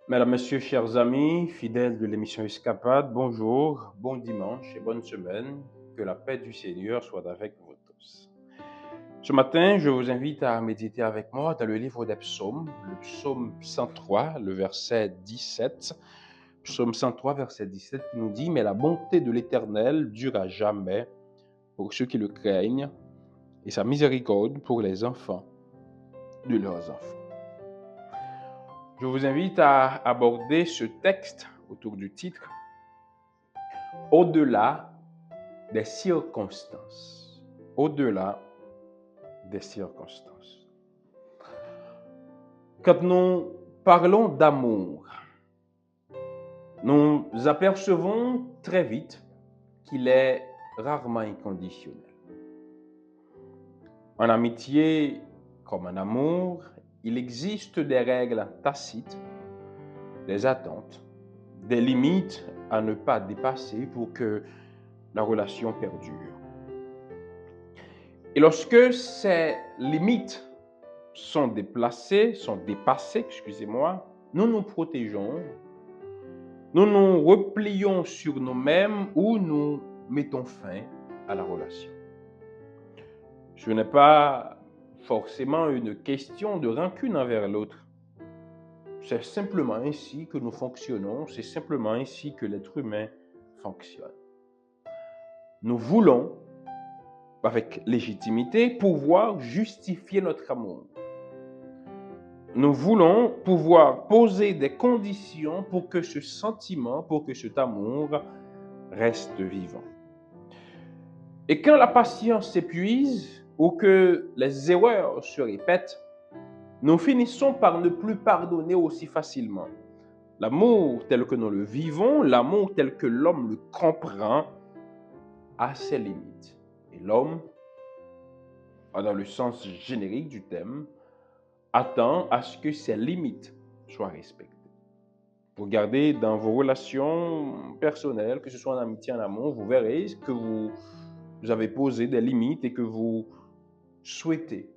Mesdames, Messieurs, chers amis, fidèles de l'émission Escapade, bonjour, bon dimanche et bonne semaine. Que la paix du Seigneur soit avec vous tous. Ce matin, je vous invite à méditer avec moi dans le livre des psaumes, le psaume 103, le verset 17. Psaume 103, verset 17 qui nous dit « Mais la bonté de l'Éternel dure à jamais pour ceux qui le craignent et sa miséricorde pour les enfants de leurs enfants. » Je vous invite à aborder ce texte autour du titre « Au-delà des circonstances ». Au-delà des circonstances. Quand nous parlons d'amour, nous apercevons très vite qu'il est rarement inconditionnel. En amitié comme en amour, il existe des règles tacites, des attentes, des limites à ne pas dépasser pour que la relation perdure. Et lorsque ces limites sont dépassées, nous nous protégeons, nous nous replions sur nous-mêmes ou nous mettons fin à la relation. Ce n'est pas forcément une question de rancune envers l'autre. C'est simplement ainsi que nous fonctionnons, c'est simplement ainsi que l'être humain fonctionne. Nous voulons, avec légitimité, pouvoir justifier notre amour. Nous voulons pouvoir poser des conditions pour que ce sentiment, pour que cet amour reste vivant. Et quand la patience s'épuise ou que les erreurs se répètent, nous finissons par ne plus pardonner aussi facilement. L'amour tel que nous le vivons, l'amour tel que l'homme le comprend, a ses limites. Et l'homme, dans le sens générique du thème, attend à ce que ces limites soient respectées. Regardez dans vos relations personnelles, que ce soit en amitié, en amour, vous verrez que vous avez posé des limites et que vous souhaitez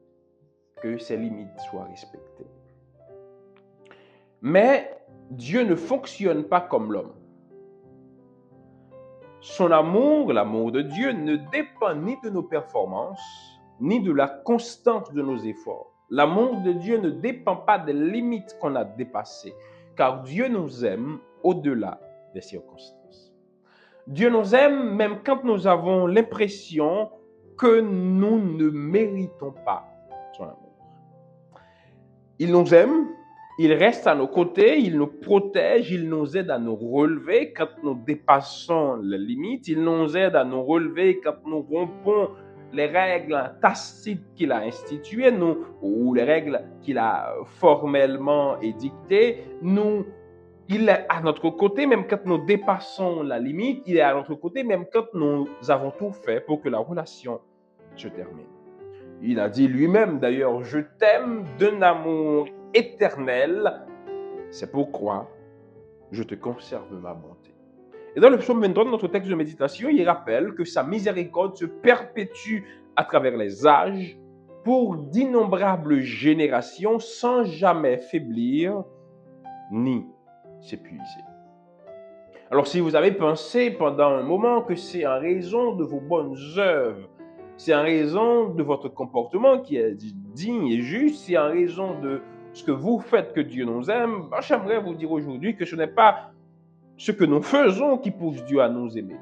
que ces limites soient respectées. Mais Dieu ne fonctionne pas comme l'homme. Son amour, l'amour de Dieu, ne dépend ni de nos performances, ni de la constance de nos efforts. L'amour de Dieu ne dépend pas des limites qu'on a dépassées, car Dieu nous aime au-delà des circonstances. Dieu nous aime même quand nous avons l'impression que nous ne méritons pas son amour. Il nous aime, il reste à nos côtés, il nous protège, il nous aide à nous relever quand nous dépassons les limites, il nous aide à nous relever quand nous rompons les règles tacites qu'il a instituées, ou les règles qu'il a formellement édictées. Il est à notre côté même quand nous dépassons la limite, il est à notre côté même quand nous avons tout fait pour que la relation se termine. Il a dit lui-même d'ailleurs, je t'aime d'un amour éternel, c'est pourquoi je te conserve ma bonté. Et dans le psaume 23 de notre texte de méditation, il rappelle que sa miséricorde se perpétue à travers les âges pour d'innombrables générations sans jamais faiblir ni s'épuiser. Alors si vous avez pensé pendant un moment que c'est en raison de vos bonnes œuvres, c'est en raison de votre comportement qui est digne et juste, c'est en raison de ce que vous faites que Dieu nous aime, j'aimerais vous dire aujourd'hui que ce n'est pas ce que nous faisons qui pousse Dieu à nous aimer.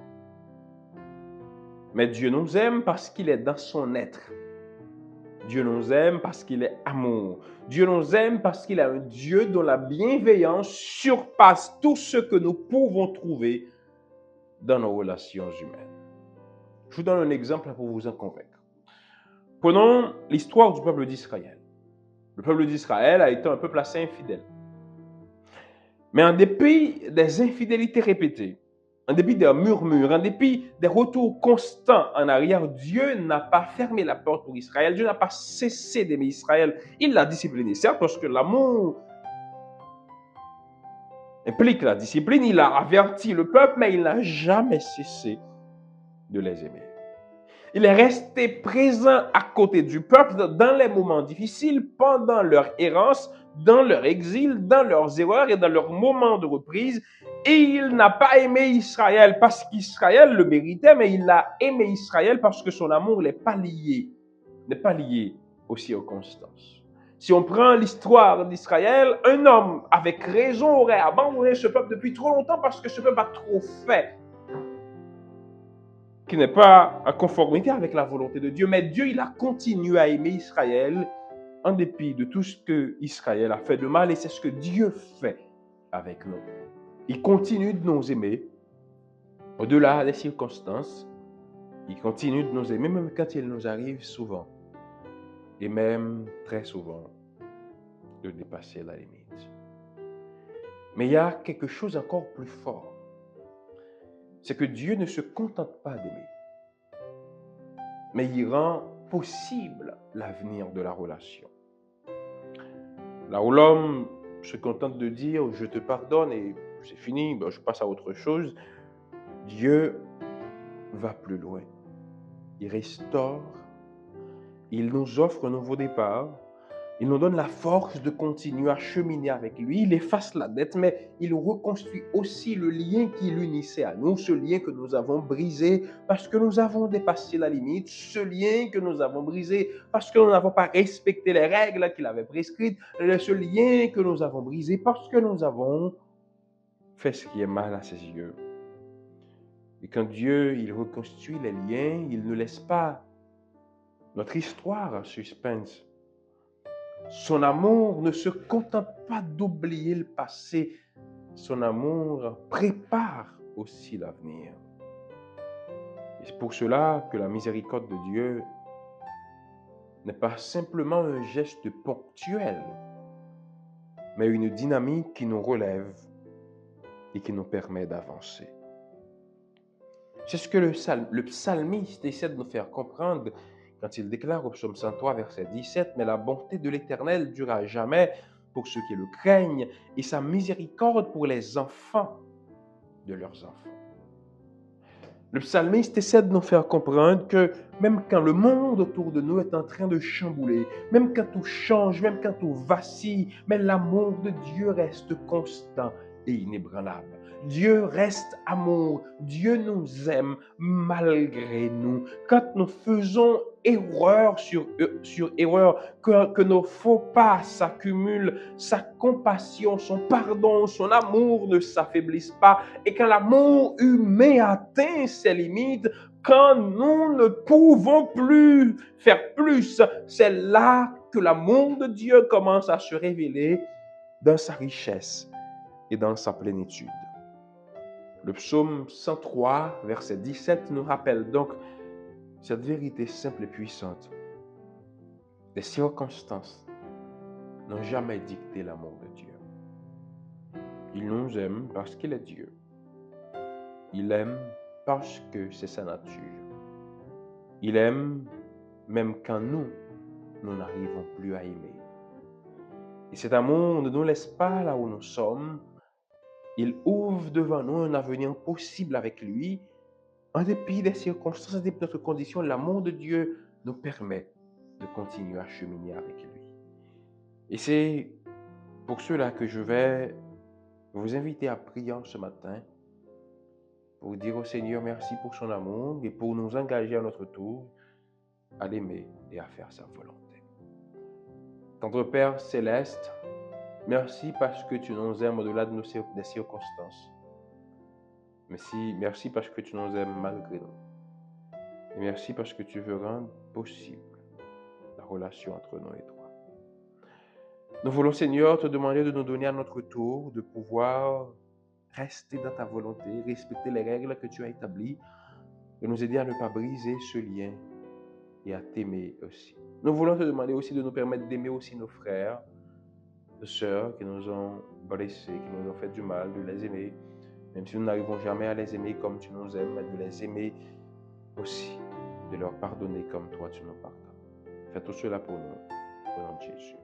Mais Dieu nous aime parce qu'il est dans son être. Dieu nous aime parce qu'il est amour. Dieu nous aime parce qu'il est un Dieu dont la bienveillance surpasse tout ce que nous pouvons trouver dans nos relations humaines. Je vous donne un exemple pour vous en convaincre. Prenons l'histoire du peuple d'Israël. Le peuple d'Israël a été un peuple assez infidèle. Mais en dépit des infidélités répétées, en dépit des murmures, en dépit des retours constants en arrière, Dieu n'a pas fermé la porte pour Israël. Dieu n'a pas cessé d'aimer Israël. Il l'a discipliné, certes, parce que l'amour implique la discipline. Il a averti le peuple, mais il n'a jamais cessé de les aimer. Il est resté présent à côté du peuple dans les moments difficiles, pendant leur errance, dans leur exil, dans leurs erreurs et dans leurs moments de reprise. Et il n'a pas aimé Israël parce qu'Israël le méritait, mais il a aimé Israël parce que son amour n'est pas lié aux circonstances. Si on prend l'histoire d'Israël, un homme avec raison aurait abandonné ce peuple depuis trop longtemps parce que ce peuple a trop fait, qui n'est pas en conformité avec la volonté de Dieu. Mais Dieu, il a continué à aimer Israël en dépit de tout ce que Israël a fait de mal, et c'est ce que Dieu fait avec nous. Il continue de nous aimer au-delà des circonstances. Il continue de nous aimer même quand il nous arrive souvent, et même très souvent, de dépasser la limite. Mais il y a quelque chose encore plus fort. C'est que Dieu ne se contente pas d'aimer, mais il rend possible l'avenir de la relation. Là où l'homme se contente de dire « je te pardonne et c'est fini, ben je passe à autre chose », Dieu va plus loin. Il restaure, il nous offre un nouveau départ, il nous donne la force de continuer à cheminer avec lui. Il efface la dette, mais il reconstruit aussi le lien qui l'unissait à nous, ce lien que nous avons brisé parce que nous avons dépassé la limite, ce lien que nous avons brisé parce que nous n'avons pas respecté les règles qu'il avait prescrites, ce lien que nous avons brisé parce que nous avons fait ce qui est mal à ses yeux. Et quand Dieu, il reconstruit les liens, il ne laisse pas notre histoire en suspense. Son amour ne se contente pas d'oublier le passé. Son amour prépare aussi l'avenir. Et c'est pour cela que la miséricorde de Dieu n'est pas simplement un geste ponctuel, mais une dynamique qui nous relève et qui nous permet d'avancer. C'est ce que le psalmiste essaie de nous faire comprendre quand il déclare au psaume 103, verset 17, « Mais la bonté de l'Éternel dure à jamais pour ceux qui le craignent, et sa miséricorde pour les enfants de leurs enfants. » Le psalmiste essaie de nous faire comprendre que même quand le monde autour de nous est en train de chambouler, même quand tout change, même quand tout vacille, mais l'amour de Dieu reste constant et inébranlable. Dieu reste amour. Dieu nous aime malgré nous. Quand nous faisons erreur sur erreur, que nos faux pas s'accumulent, sa compassion, son pardon, son amour ne s'affaiblissent pas. Et quand l'amour humain atteint ses limites, quand nous ne pouvons plus faire plus, c'est là que l'amour de Dieu commence à se révéler dans sa richesse et dans sa plénitude. Le psaume 103, verset 17, nous rappelle donc cette vérité simple et puissante. Les circonstances n'ont jamais dicté l'amour de Dieu. Il nous aime parce qu'il est Dieu. Il aime parce que c'est sa nature. Il aime même quand nous n'arrivons plus à aimer. Et cet amour ne nous laisse pas là où nous sommes. Il ouvre devant nous un avenir possible avec lui. En dépit des circonstances, en dépit de notre condition, l'amour de Dieu nous permet de continuer à cheminer avec lui. Et c'est pour cela que je vais vous inviter à prier ce matin pour dire au Seigneur merci pour son amour et pour nous engager à notre tour à l'aimer et à faire sa volonté. Tendre Père céleste, merci parce que tu nous aimes au-delà des circonstances. Merci parce que tu nous aimes malgré nous. Et merci parce que tu veux rendre possible la relation entre nous et toi. Nous voulons, Seigneur, te demander de nous donner à notre tour de pouvoir rester dans ta volonté, respecter les règles que tu as établies, de nous aider à ne pas briser ce lien et à t'aimer aussi. Nous voulons te demander aussi de nous permettre d'aimer aussi nos frères, nos sœurs qui nous ont blessés, qui nous ont fait du mal, de les aimer, même si nous n'arrivons jamais à les aimer comme tu nous aimes, mais de les aimer aussi, de leur pardonner comme toi tu nous pardonnes. Fais tout cela pour nous, au nom de Jésus.